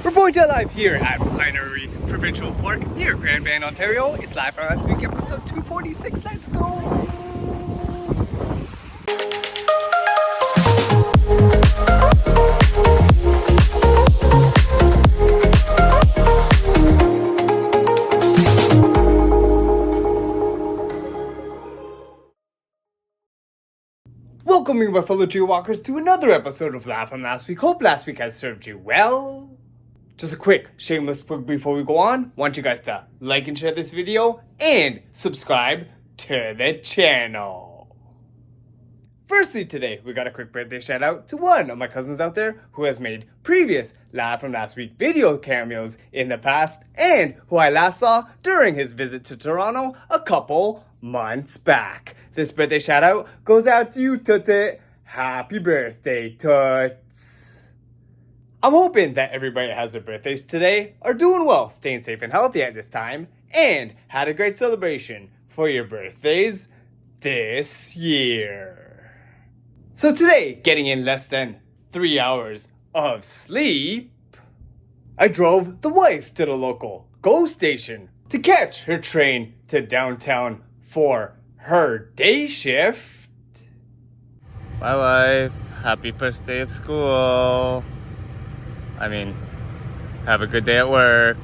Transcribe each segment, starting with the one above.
Reporting live here at Pinery Provincial Park near Grand Bend, Ontario. It's live from last week, episode 246. Let's go! Welcoming my fellow JayWalkers to another episode of Live from last week. Hope last week has served you well. Just a quick shameless plug before we go on. Want you guys to like and share this video and subscribe to the channel. Firstly today, we got a quick birthday shout out to one of my cousins out there who has made previous Live from last week video cameos in the past and who I last saw during his visit to Toronto a couple months back. This birthday shout out goes out to you, Tootie. Happy birthday, Toots. I'm hoping that everybody has their birthdays today are doing well, staying safe and healthy at this time, and had a great celebration for your birthdays this year. So today, getting in less than 3 hours of sleep, I drove the wife to the local GO station to catch her train to downtown for her day shift. Bye wife, happy first day of school. Have a good day at work.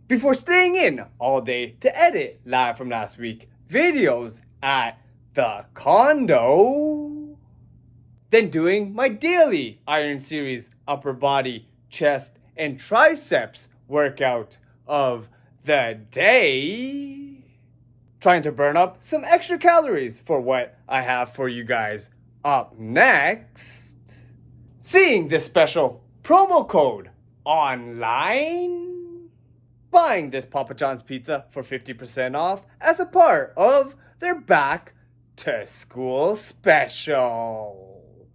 Before staying in all day to edit Live from last week videos at the condo, then doing my daily Iron Series upper body, chest, and triceps workout of the day, trying to burn up some extra calories for what I have for you guys up next, seeing this special promo code online, buying this Papa John's pizza for 50% off as a part of their back to school special.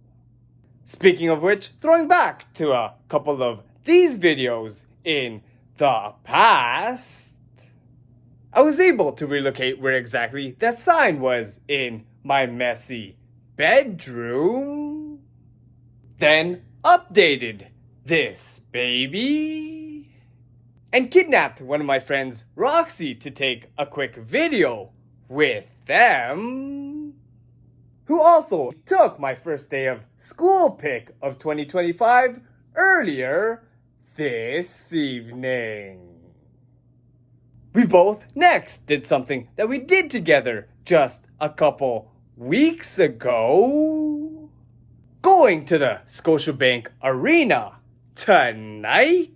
Speaking of which, throwing back to a couple of these videos in the past, I was able to relocate where exactly that sign was in my messy bedroom, then updated this baby, and kidnapped one of my friends, Roxy, to take a quick video with them, who also took my first day of school pic of 2025 earlier this evening. We both next did something that we did together just a couple weeks ago, going to the Scotiabank Arena tonight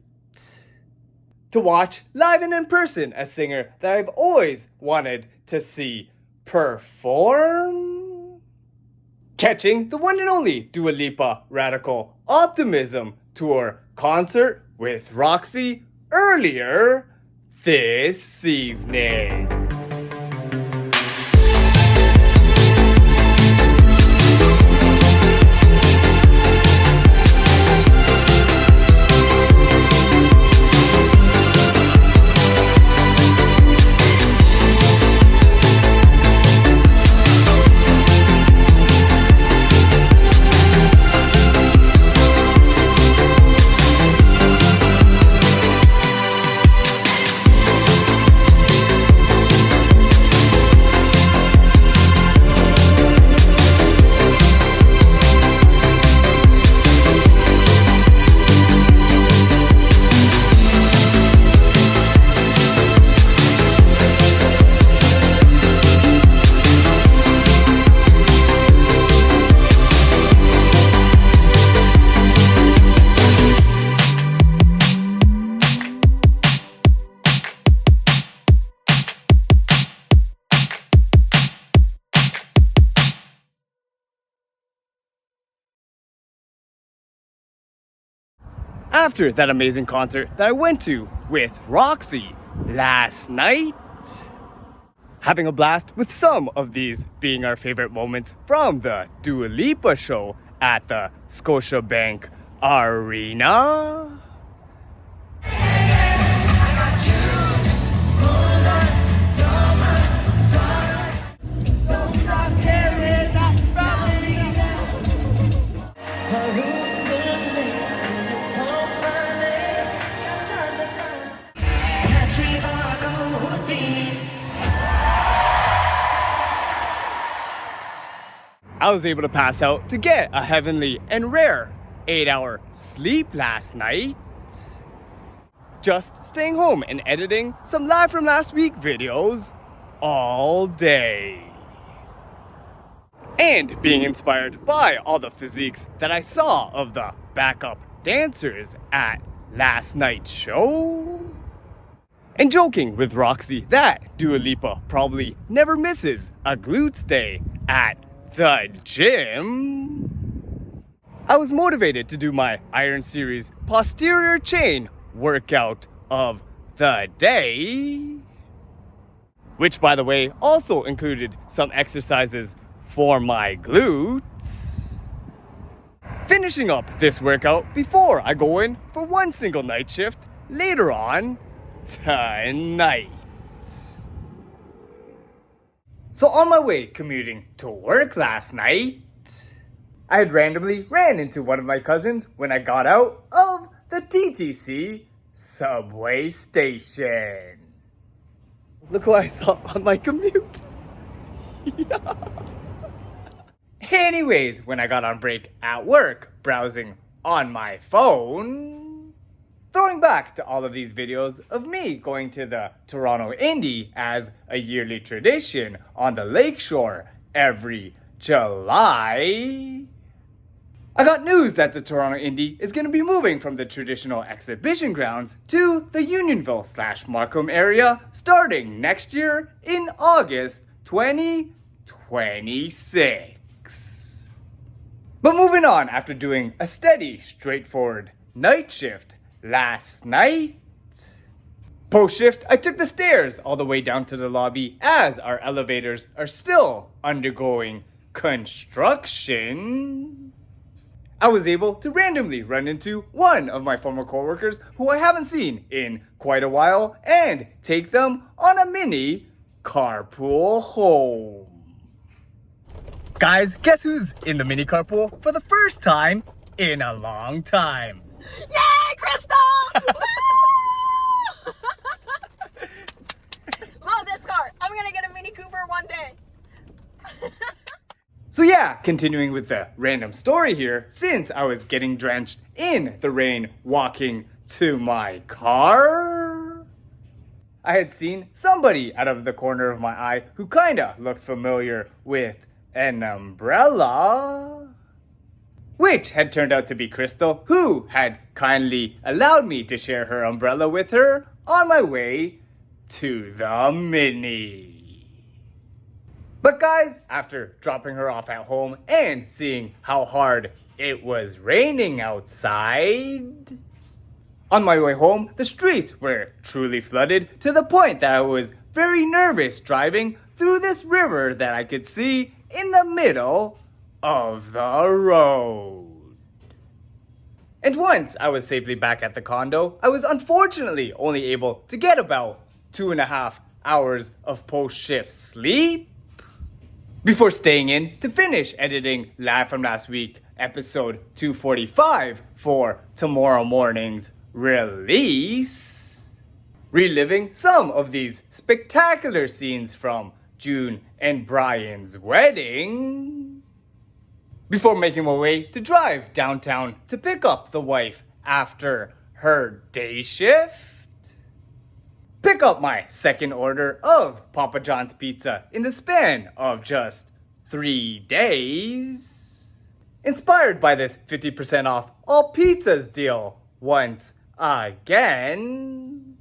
to watch live and in person a singer that I've always wanted to see perform, catching the one and only Dua Lipa Radical Optimism Tour concert with Roxy earlier this evening. After that amazing concert that I went to with Roxy last night, having a blast with some of these being our favorite moments from the Dua Lipa show at the Scotiabank Arena. I was able to pass out to get a heavenly and rare 8-hour sleep last night. Just staying home and editing some live from last week videos all day. And being inspired by all the physiques that I saw of the backup dancers at last night's show. And joking with Roxy that Dua Lipa probably never misses a glutes day at the gym. I was motivated to do my Iron Series posterior chain workout of the day. Which, by the way, also included some exercises for my glutes. Finishing up this workout before I go in for one single night shift later on tonight. So on my way commuting to work last night, I had randomly ran into one of my cousins when I got out of the TTC subway station. Look who I saw on my commute. Yeah. Anyways, when I got on break at work, browsing on my phone, throwing back to all of these videos of me going to the Toronto Indy as a yearly tradition on the lakeshore every July, I got news that the Toronto Indy is going to be moving from the traditional exhibition grounds to the Unionville/Markham area starting next year in August 2026. But moving on, after doing a steady, straightforward night shift last night, post-shift, I took the stairs all the way down to the lobby as our elevators are still undergoing construction. I was able to randomly run into one of my former coworkers who I haven't seen in quite a while and take them on a mini carpool home. Guys, guess who's in the mini carpool for the first time in a long time? Yay, Crystal! Love this car. I'm gonna get a Mini Cooper one day. So yeah, continuing with the random story here, since I was getting drenched in the rain walking to my car, I had seen somebody out of the corner of my eye who kinda looked familiar with an umbrella, which had turned out to be Crystal, who had kindly allowed me to share her umbrella with her on my way to the Mini. But guys, after dropping her off at home and seeing how hard it was raining outside, on my way home, the streets were truly flooded to the point that I was very nervous driving through this river that I could see in the middle of the road. And once I was safely back at the condo, I was unfortunately only able to get about 2.5 hours of post-shift sleep before staying in to finish editing live from last week, episode 245 for tomorrow morning's release, reliving some of these spectacular scenes from June and Brian's wedding, before making my way to drive downtown to pick up the wife after her day shift, pick up my second order of Papa John's pizza in the span of just 3 days, inspired by this 50% off all pizzas deal once again,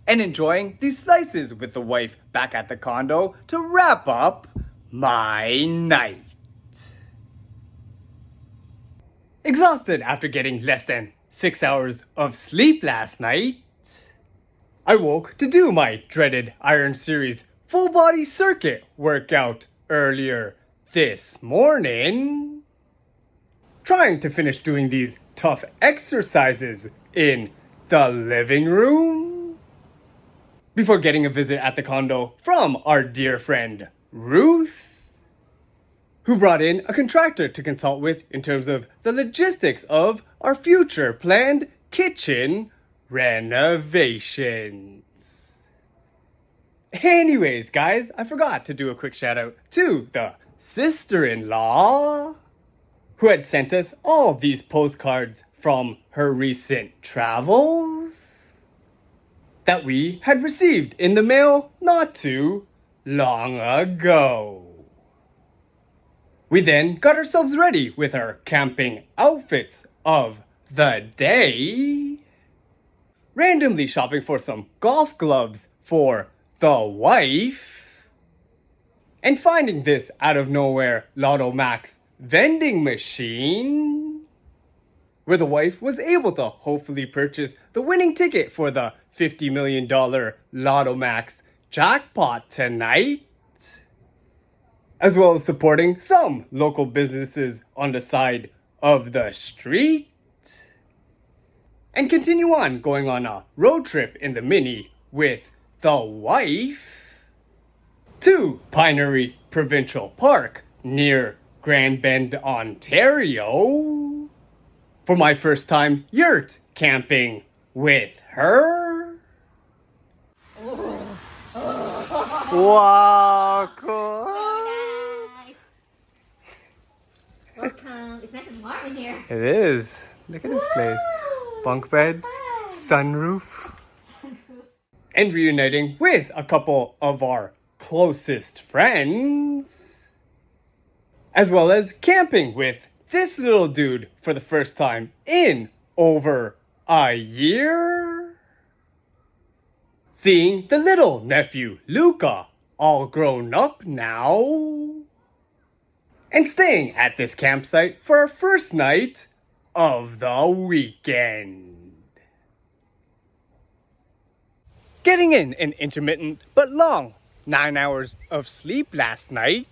and enjoying these slices with the wife back at the condo to wrap up my night. Exhausted after getting less than 6 hours of sleep last night, I woke to do my dreaded Iron Series full body circuit workout earlier this morning, trying to finish doing these tough exercises in the living room, before getting a visit at the condo from our dear friend Ruth, who brought in a contractor to consult with in terms of the logistics of our future planned kitchen renovations. Anyways, guys, I forgot to do a quick shout out to the sister-in-law, who had sent us all these postcards from her recent travels that we had received in the mail not too long ago. We then got ourselves ready with our camping outfits of the day, randomly shopping for some golf gloves for the wife, and finding this out of nowhere Lotto Max vending machine, where the wife was able to hopefully purchase the winning ticket for the $50 million Lotto Max jackpot tonight, as well as supporting some local businesses on the side of the street, and continue on going on a road trip in the Mini with the wife to Pinery Provincial Park near Grand Bend, Ontario, for my first time yurt camping with her. Wow, cool. Nice. Welcome. It's nice and warm in here. It is. Look at this place. Bunk beds, sunroof, and reuniting with a couple of our closest friends, as well as camping with this little dude for the first time in over a year. Seeing the little nephew Luca, all grown up now, and staying at this campsite for our first night of the weekend. Getting in an intermittent but long 9 hours of sleep last night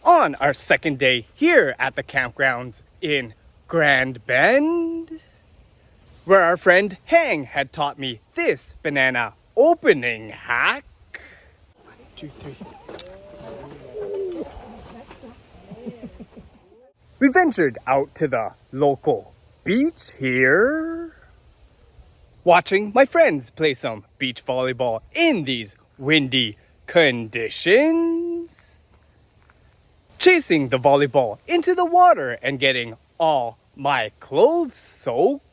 on our second day here at the campgrounds in Grand Bend, where our friend Hang had taught me this banana opening hack. 1, 2, 3. We ventured out to the local beach here, watching my friends play some beach volleyball in these windy conditions, chasing the volleyball into the water and getting all my clothes soaked.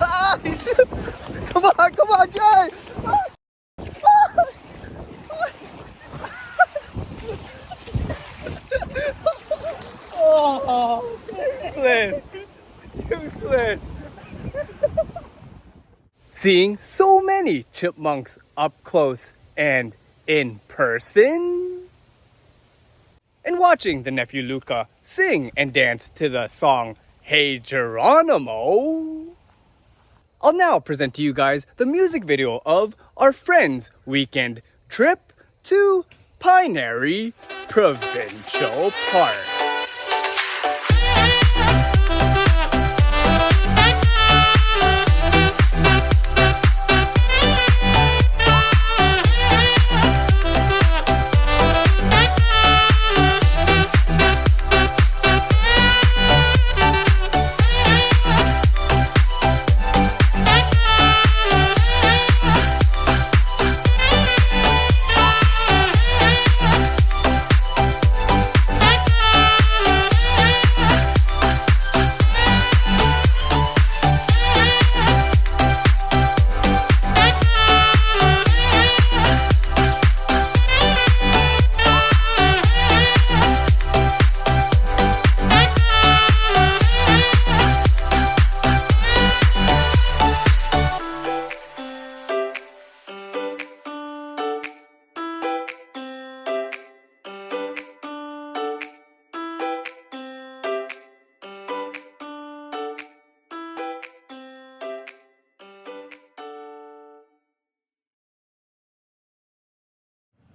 Ah, come on, Jay! Oh, useless. Seeing so many chipmunks up close and in person, and watching the nephew Luca sing and dance to the song Hey Geronimo, I'll now present to you guys the music video of our friends' weekend trip to Pinery Provincial Park.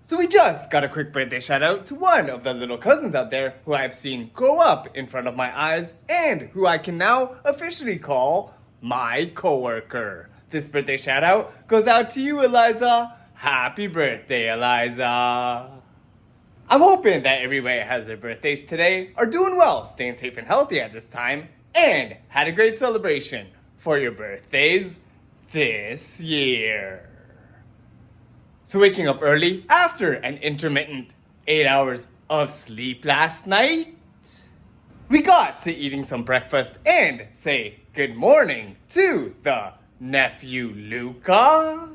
So we just got a quick birthday shout out to one of the little cousins out there who I've seen grow up in front of my eyes and who I can now officially call my coworker. This birthday shout out goes out to you, Eliza. Happy birthday, Eliza. I'm hoping that everybody that has their birthdays today are doing well, staying safe and healthy at this time, and had a great celebration for your birthdays this year. So waking up early after an intermittent 8 hours of sleep last night? We got to eating some breakfast and say good morning to the nephew Luca.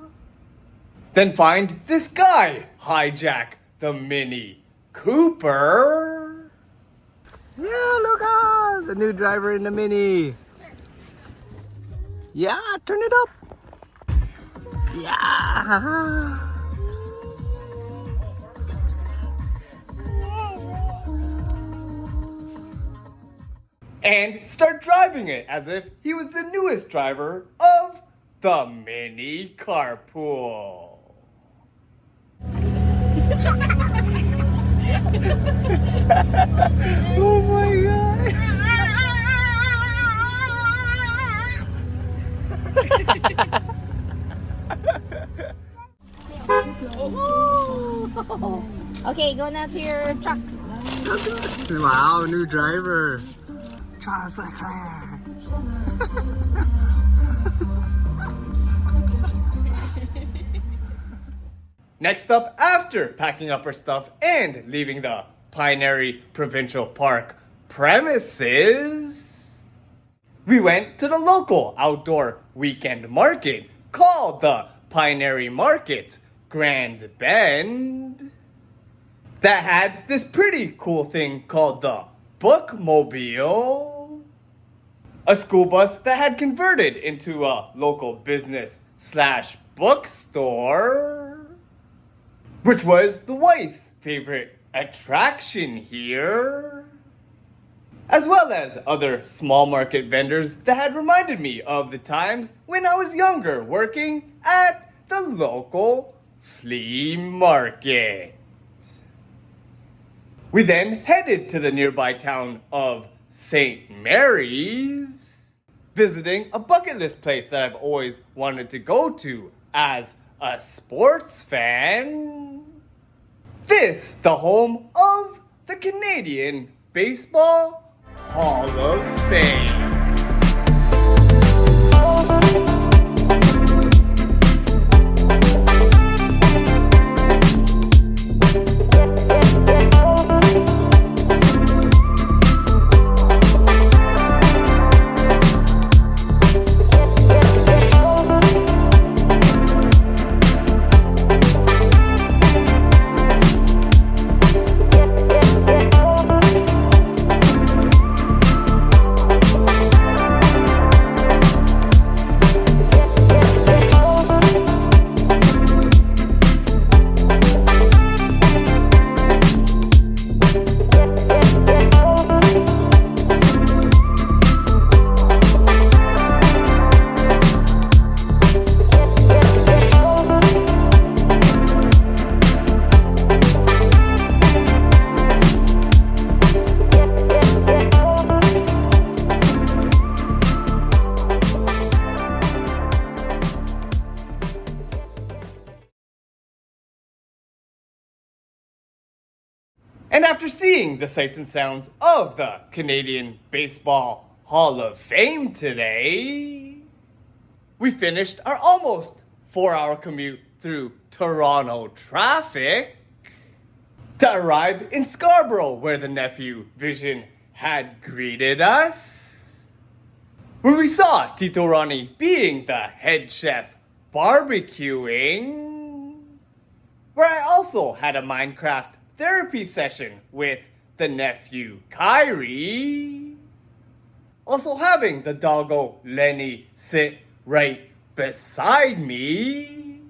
Then find this guy hijack the Mini Cooper. Yeah, Luca, the new driver in the Mini. Yeah, turn it up. Yeah. And start driving it as if he was the newest driver of the Mini Carpool. Oh my god. Okay, go now to your truck. Wow, new driver. Charles Leclerc. Next up, after packing up our stuff and leaving the Pinary Provincial Park premises, we went to the local outdoor weekend market called the Pinary Market Grand Bend that had this pretty cool thing called the Bookmobile, a school bus that had converted into a local business / bookstore, which was the wife's favorite attraction here, as well as other small market vendors that had reminded me of the times when I was younger working at the local flea market. We then headed to the nearby town of St. Mary's, visiting a bucket list place that I've always wanted to go to as a sports fan. This, the home of the Canadian Baseball Hall of Fame. And after seeing the sights and sounds of the Canadian Baseball Hall of Fame today, we finished our almost 4-hour commute through Toronto traffic to arrive in Scarborough, where the nephew Vision had greeted us, where we saw Tito Ronnie being the head chef barbecuing, where I also had a Minecraft therapy session with the nephew Kyrie, also having the doggo Lenny sit right beside me,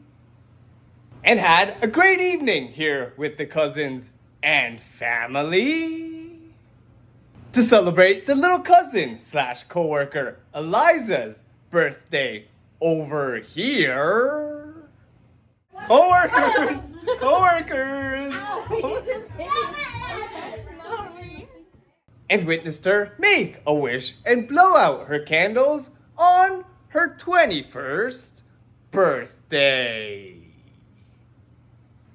and had a great evening here with the cousins and family to celebrate the little cousin / coworker Eliza's birthday over here. Coworkers! Coworkers! And witnessed her make a wish and blow out her candles on her 21st birthday.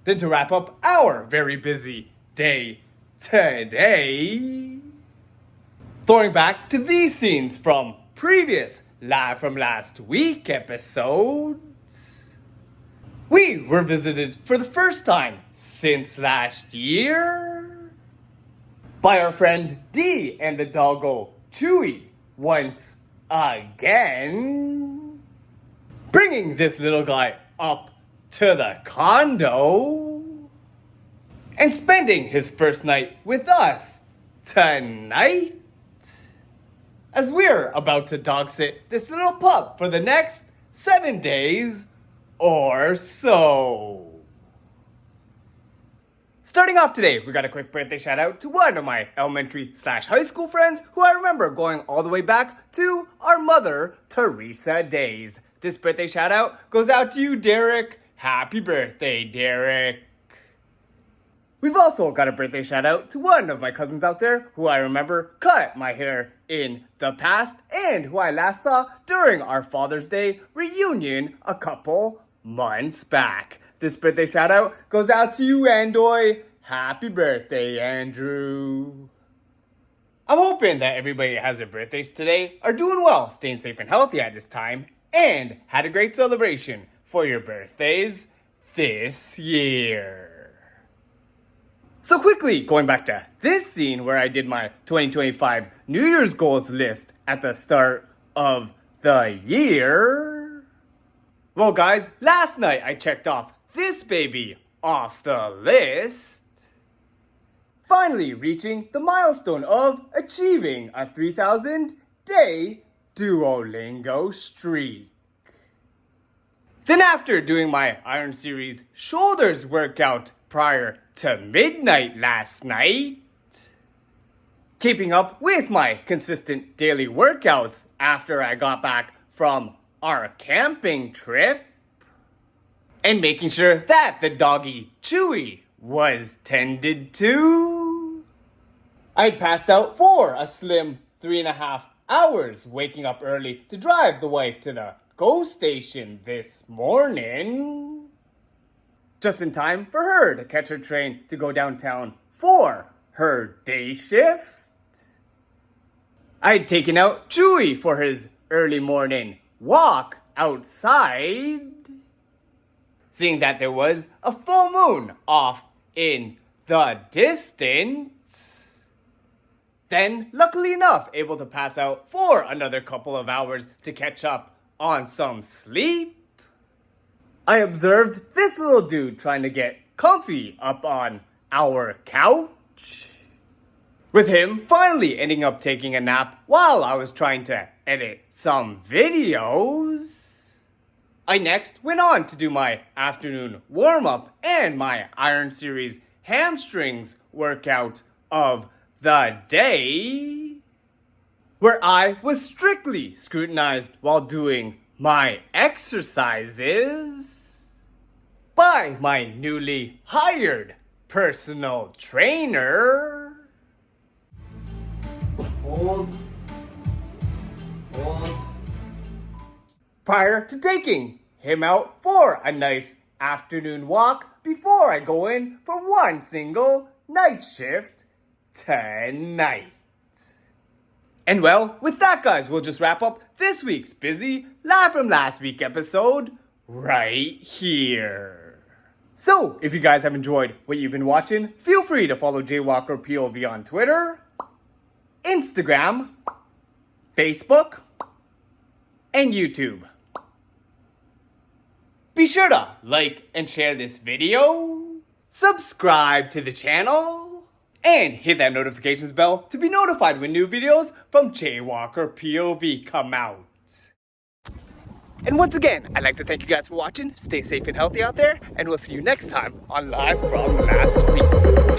Then to wrap up our very busy day today, throwing back to these scenes from previous Live from Last Week episodes, we were visited for the first time since last year by our friend D and the doggo Chewy once again. Bringing this little guy up to the condo and spending his first night with us tonight, as we're about to dog sit this little pup for the next 7 days or so. Starting off today, we got a quick birthday shout out to one of my elementary/high school friends who I remember going all the way back to our Mother Teresa days. This birthday shout out goes out to you, Derek. Happy birthday, Derek. We've also got a birthday shout out to one of my cousins out there who I remember cut my hair in the past and who I last saw during our Father's Day reunion a couple months back. This birthday shout out goes out to you, Andoy. Happy birthday, Andrew. I'm hoping that everybody that has their birthdays today are doing well, staying safe and healthy at this time, and had a great celebration for your birthdays this year. So quickly, going back to this scene where I did my 2025 New Year's goals list at the start of the year. Well guys, last night I checked off this baby off the list, finally reaching the milestone of achieving a 3,000 day Duolingo streak. Then after doing my Iron Series shoulders workout prior to midnight last night, keeping up with my consistent daily workouts after I got back from our camping trip, and making sure that the doggy Chewy was tended to, I'd passed out for a slim 3.5 hours, waking up early to drive the wife to the GO station this morning, just in time for her to catch her train to go downtown for her day shift. I'd taken out Chewy for his early morning walk outside, seeing that there was a full moon off in the distance. Then, luckily enough, able to pass out for another couple of hours to catch up on some sleep. I observed this little dude trying to get comfy up on our couch, with him finally ending up taking a nap while I was trying to edit some videos. I next went on to do my afternoon warm-up and my Iron Series hamstrings workout of the day, where I was strictly scrutinized while doing my exercises by my newly hired personal trainer. Hold. Prior to taking him out for a nice afternoon walk before I go in for one single night shift tonight. And well, with that guys, we'll just wrap up this week's busy Live from Last Week episode right here. So, if you guys have enjoyed what you've been watching, feel free to follow JWalkerPOV on Twitter, Instagram, Facebook, and YouTube. Be sure to like and share this video, subscribe to the channel, and hit that notifications bell to be notified when new videos from JayWalkerPOV come out. And once again, I'd like to thank you guys for watching. Stay safe and healthy out there, and we'll see you next time on Live from Last Week.